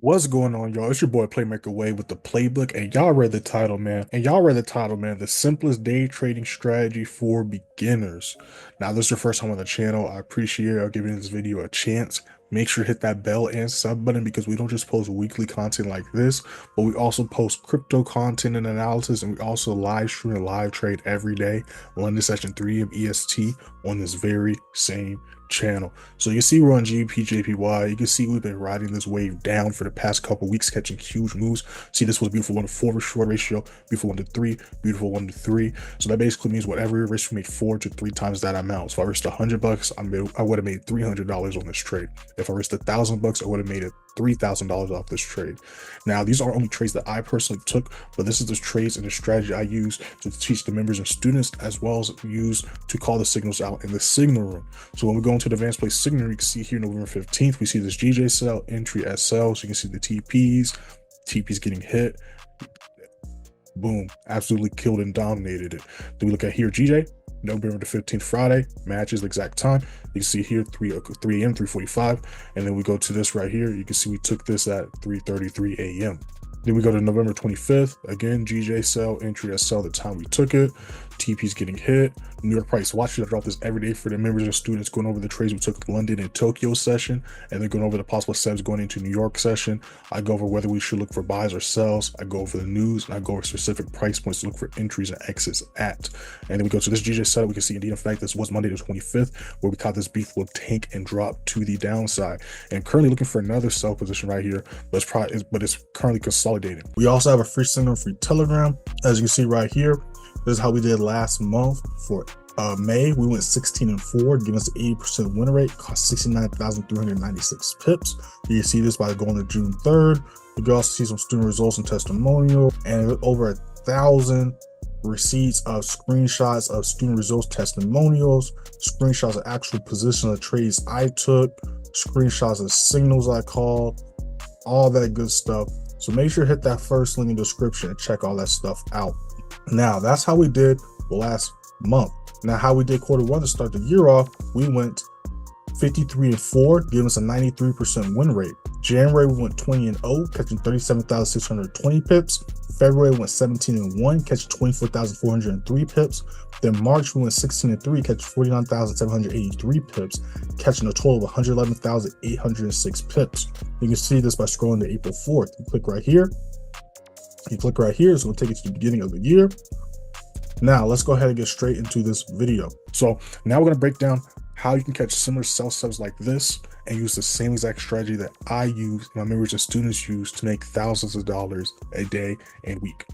What's going on, y'all? It's your boy Playmaker Way with the playbook, and y'all read the title, man. The simplest day trading strategy for beginners. Now, this is your first time on the channel. I appreciate y'all giving this video a chance. Make sure to hit that bell and sub button because we don't just post weekly content like this, but we also post crypto content and analysis, and we also live stream and live trade every day, London session 3 of EST on this very same channel. So you see we're on GBP You can see we've been riding this wave down for the past couple weeks, catching huge moves. See, this was beautiful 1 to 4 short ratio, beautiful 1 to 3, beautiful 1 to 3. So that basically means whatever risk, we made 4 to 3 times that amount. So if I risked $100, I would have made $300 on this trade. If I risked $1,000, I would have made it $3,000 off this trade. Now, these are only trades that I personally took, but this is the trades and the strategy I use to teach the members and students, as well as use to call the signals out in the signal room. So when we go into the advanced play signal, you can see here November 15th, we see this GJ sell, entry SL. So you can see the TPs getting hit. Boom, absolutely killed and dominated it. Then we look at here, GJ, November the 15th, Friday, matches the exact time. You can see here 3 a.m., 3:45. And then we go to this right here. You can see we took this at 3:33 a.m. Then we go to November 25th. Again, GJ sell, entry SL, the time we took it. TP's getting hit. New York price. Watch it. I drop this every day for the members and students, going over the trades we took London and Tokyo session, and then going over the possible steps going into New York session. I go over whether we should look for buys or sells. I go over the news, and I go over specific price points to look for entries and exits at. And then we go to this GJ setup. We can see indeed, in fact, this was Monday the 25th, where we caught this beautiful tank and drop to the downside. And currently looking for another sell position right here, but it's currently consolidating. We also have a free signal, free Telegram, as you can see right here. This is how we did last month for May. We went 16-4, giving us an 80% win rate, cost 69,396 pips. You can see this by going to June 3rd. You can also see some student results and testimonial, and over 1,000 receipts of screenshots of student results, testimonials, screenshots of actual position of trades I took, screenshots of signals I called, all that good stuff. So make sure to hit that first link in the description and check all that stuff out. Now, that's how we did last month. Now, how we did quarter 1 to start the year off, we went 53-4, giving us a 93% win rate. January, we went 20-0, catching 37,620 pips. February, we went 17-1, catching 24,403 pips. Then March, we went 16-3, catching 49,783 pips, catching a total of 111,806 pips. You can see this by scrolling to April 4th. You click right here. It's going to take you to the beginning of the year. Now let's go ahead and get straight into this video. So now we're going to break down how you can catch similar sell subs like this and use the same exact strategy that I use, my members and students use, to make thousands of dollars a day and week.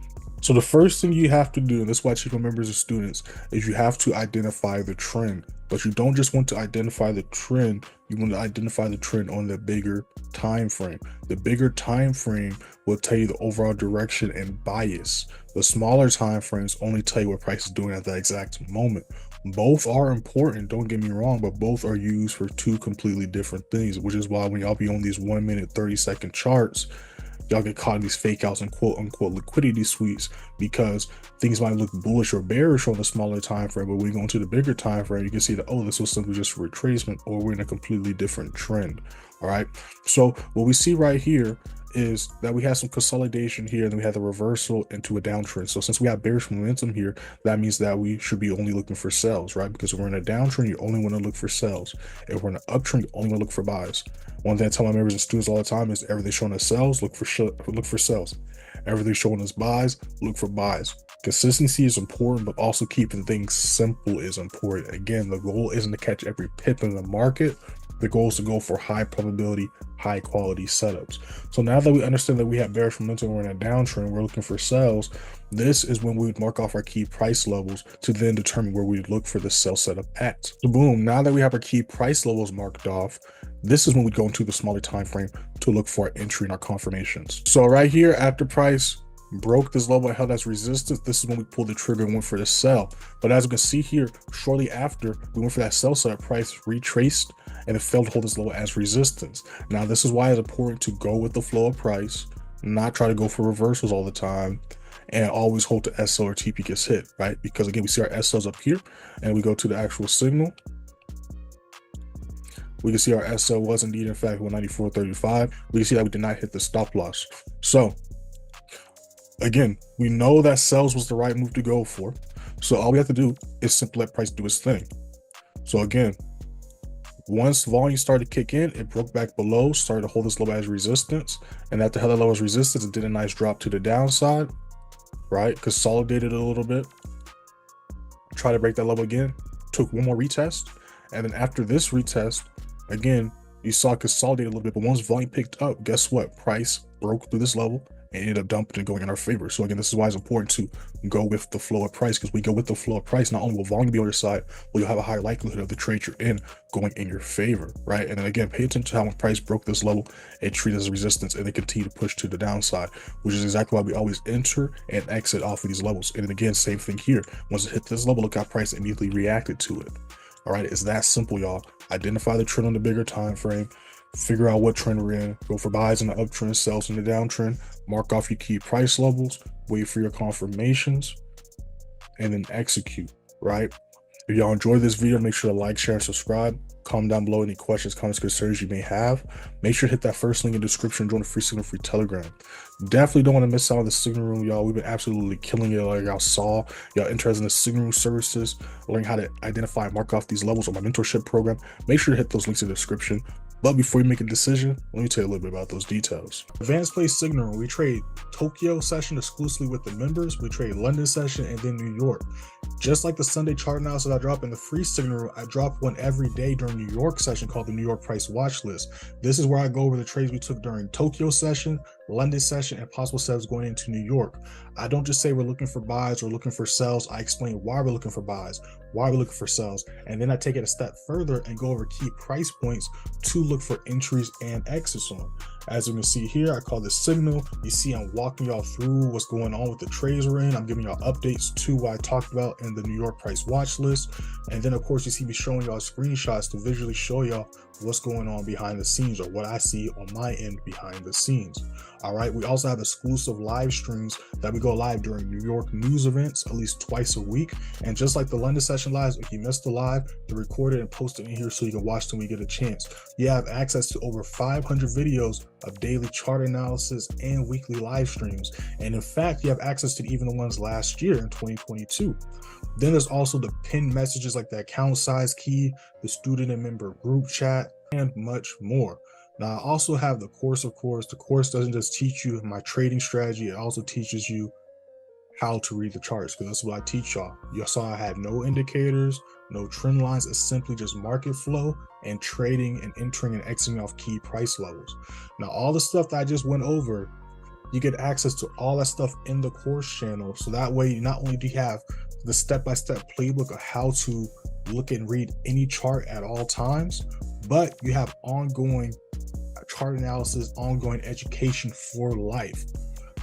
So the first thing you have to do, and this is why I teach my members and students, is you have to identify the trend. But you don't just want to identify the trend, you want to identify the trend on the bigger time frame. The bigger time frame will tell you the overall direction and bias. The smaller time frames only tell you what price is doing at that exact moment. Both are important, don't get me wrong, but both are used for two completely different things, which is why when y'all be on these 1 minute 30-second charts, y'all get caught in these fake outs and quote unquote liquidity sweeps, because things might look bullish or bearish on the smaller time frame, but when you go into the bigger time frame, you can see that, oh, this was simply just a retracement, or we're in a completely different trend. All right, so what we see right here is that we have some consolidation here, and then we have the reversal into a downtrend. So since we have bearish momentum here, that means that we should be only looking for sells, right? Because if we're in a downtrend, you only want to look for sells. If we're in an uptrend, you only want to look for buys. One thing I tell my members and students all the time is everything showing us sells, look for sells. Everything showing us buys, look for buys. Consistency is important, but also keeping things simple is important. Again, the goal isn't to catch every pip in the market. The goal is to go for high probability, high quality setups. So now that we understand that we have bearish momentum, we're in a downtrend, we're looking for sells, this is when we would mark off our key price levels to then determine where we look for the sell setup at. So boom, now that we have our key price levels marked off, this is when we go into the smaller time frame to look for our entry and our confirmations. So right here, after price broke this level and held as resistance, this is when we pulled the trigger and went for the sell. But as you can see here, shortly after we went for that sell setup, price retraced and it failed to hold this level as resistance. Now this is why it's important to go with the flow of price, not try to go for reversals all the time, and always hold the SL or TP gets hit, right? Because again, we see our SLs up here, and we go to the actual signal. We can see our SL was indeed in fact 194.35. We can see that we did not hit the stop loss. So again, we know that sells was the right move to go for. So all we have to do is simply let price do its thing. So again, once volume started to kick in, it broke back below, started to hold this low as resistance. And after held that low as resistance, it did a nice drop to the downside, right? Consolidated a little bit. Try to break that level again. Took one more retest. And then after this retest, again, you saw it consolidate a little bit. But once volume picked up, guess what? Price broke through this level and ended up dumping and going in our favor. So again, this is why it's important to go with the flow of price, because we go with the flow of price, not only will volume be on your side, but you'll have a higher likelihood of the trade you're in going in your favor, right? And then again, pay attention to how much price broke this level and treat it as resistance, and they continue to push to the downside, which is exactly why we always enter and exit off of these levels. And then again, same thing here. Once it hit this level, look how price immediately reacted to it. All right, it's that simple, y'all. Identify the trend on the bigger time frame, figure out what trend we're in, go for buys in the uptrend, sells in the downtrend, mark off your key price levels, wait for your confirmations, and then execute, right? If y'all enjoyed this video, make sure to like, share, and subscribe. Comment down below any questions, comments, concerns you may have. Make sure to hit that first link in the description, join the free signal, free Telegram. Definitely don't want to miss out on the signal room, y'all. We've been absolutely killing it, like y'all saw. Y'all interested in the signal room services, learning how to identify and mark off these levels on my mentorship program. Make sure to hit those links in the description. But before you make a decision, let me tell you a little bit about those details. Advanced Play Signal Room, we trade Tokyo session exclusively with the members. We trade London session and then New York. Just like the Sunday chart analysis I drop in the free signal room, I drop one every day during New York session called the New York Price Watch List. This is where I go over the trades we took during Tokyo session, London session, and possible sells going into New York. I don't just say we're looking for buys or looking for sells. I explain why we're looking for buys, why we're looking for sells, and then I take it a step further and go over key price points to look for entries and exits on. As you can see here, I call this signal. You see I'm walking y'all through what's going on with the trades we're in. I'm giving y'all updates to what I talked about in the New York Price Watch List. And then of course you see me showing y'all screenshots to visually show y'all what's going on behind the scenes, or what I see on my end behind the scenes. All right, we also have exclusive live streams that we go live during New York news events at least twice a week. And just like the London session lives, if you missed the live, they're recorded and posted in here so you can watch them when you get a chance. You have access to over 500 videos of daily chart analysis and weekly live streams. And in fact, you have access to even the ones last year in 2022. Then there's also the pinned messages like the account size key, the student and member group chat, and much more. Now I also have the course, of course. The course doesn't just teach you my trading strategy, it also teaches you how to read the charts, because that's what I teach y'all. You saw I had no indicators, no trend lines. It's simply just market flow and trading and entering and exiting off key price levels. Now all the stuff that I just went over, you get access to all that stuff in the course channel. So that way, not only do you have the step-by-step playbook of how to look and read any chart at all times, but you have ongoing chart analysis, ongoing education for life.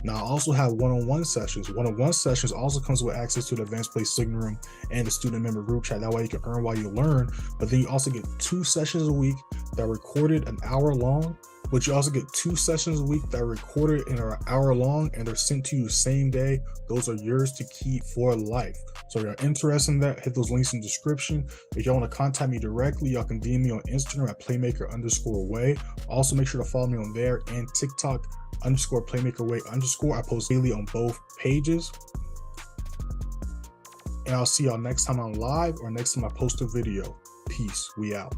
Now I also have one-on-one sessions. One-on-one sessions also comes with access to the Advanced Play Signal Room and the student member group chat. That way you can earn while you learn, but then you also get 2 sessions a week that are recorded an hour long. But you also get 2 sessions a week that are recorded and are an hour long, and they're sent to you same day. Those are yours to keep for life. So if you're interested in that, hit those links in the description. If y'all want to contact me directly, y'all can DM me on Instagram at playmaker_way. Also make sure to follow me on there, and TikTok _playmakerway_. I post daily on both pages. And I'll see y'all next time I'm live or next time I post a video. Peace. We out.